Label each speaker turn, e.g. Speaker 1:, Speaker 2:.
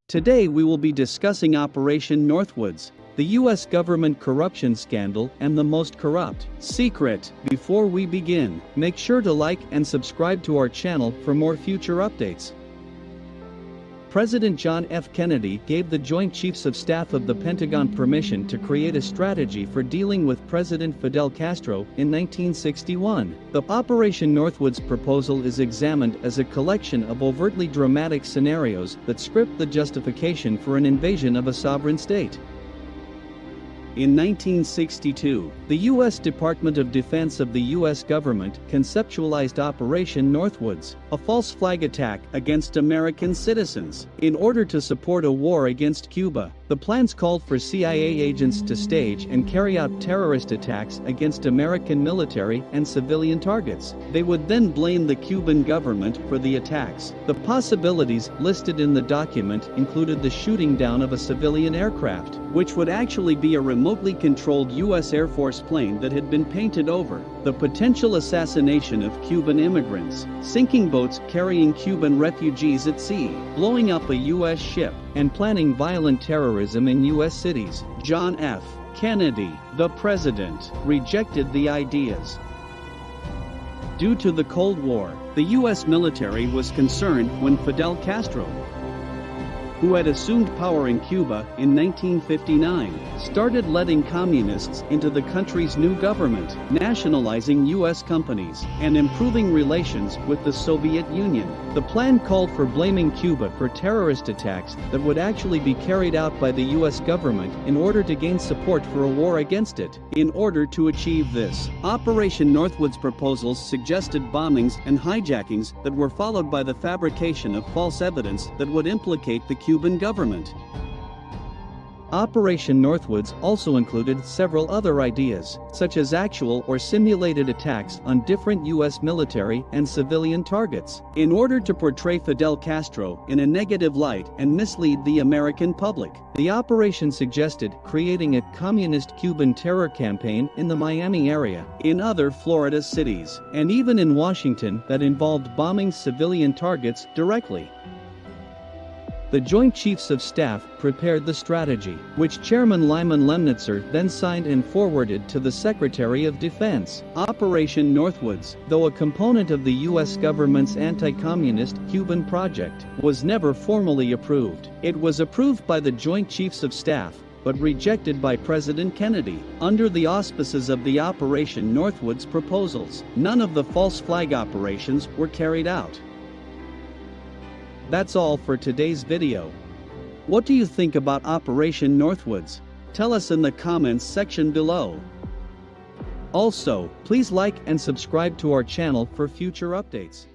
Speaker 1: Today we will be discussing Operation Northwoods, the U.S. government corruption scandal and the most corrupt secret. Before we begin, make sure to like and subscribe to our channel for more future updates. President John F. Kennedy gave the Joint Chiefs of Staff of the Pentagon permission to create a strategy for dealing with President Fidel Castro in 1961. The Operation Northwoods proposal is examined as a collection of overtly dramatic scenarios that script the justification for an invasion of a sovereign state. In 1962, the U.S. Department of Defense of the U.S. government conceptualized Operation Northwoods, a false flag attack against American citizens, in order to support a war against Cuba. The plans called for CIA agents to stage and carry out terrorist attacks against American military and civilian targets. They would then blame the Cuban government for the attacks. The possibilities listed in the document included the shooting down of a civilian aircraft, which would actually be a remotely controlled U.S. Air Force plane that had been painted over, the potential assassination of Cuban immigrants, sinking boats carrying Cuban refugees at sea, blowing up a U.S. ship, and planning violent terrorism in U.S. cities. John F. Kennedy, the president, rejected the ideas. Due to the Cold War, the U.S. military was concerned when Fidel Castro, who had assumed power in Cuba in 1959, started letting communists into the country's new government, nationalizing U.S. companies, and improving relations with the Soviet Union. The plan called for blaming Cuba for terrorist attacks that would actually be carried out by the U.S. government in order to gain support for a war against it. In order to achieve this, Operation Northwoods proposals suggested bombings and hijackings that were followed by the fabrication of false evidence that would implicate the Cuban government. Operation Northwoods also included several other ideas, such as actual or simulated attacks on different U.S. military and civilian targets, in order to portray Fidel Castro in a negative light and mislead the American public. The operation suggested creating a communist Cuban terror campaign in the Miami area, in other Florida cities, and even in Washington that involved bombing civilian targets directly. The Joint Chiefs of Staff prepared the strategy, which Chairman Lyman Lemnitzer then signed and forwarded to the Secretary of Defense. Operation Northwoods, though a component of the U.S. government's anti-communist Cuban project, was never formally approved. It was approved by the Joint Chiefs of Staff, but rejected by President Kennedy. Under the auspices of the Operation Northwoods proposals, none of the false flag operations were carried out. That's all for today's video. What do you think about Operation Northwoods? Tell us in the comments section below. Also, please like and subscribe to our channel for future updates.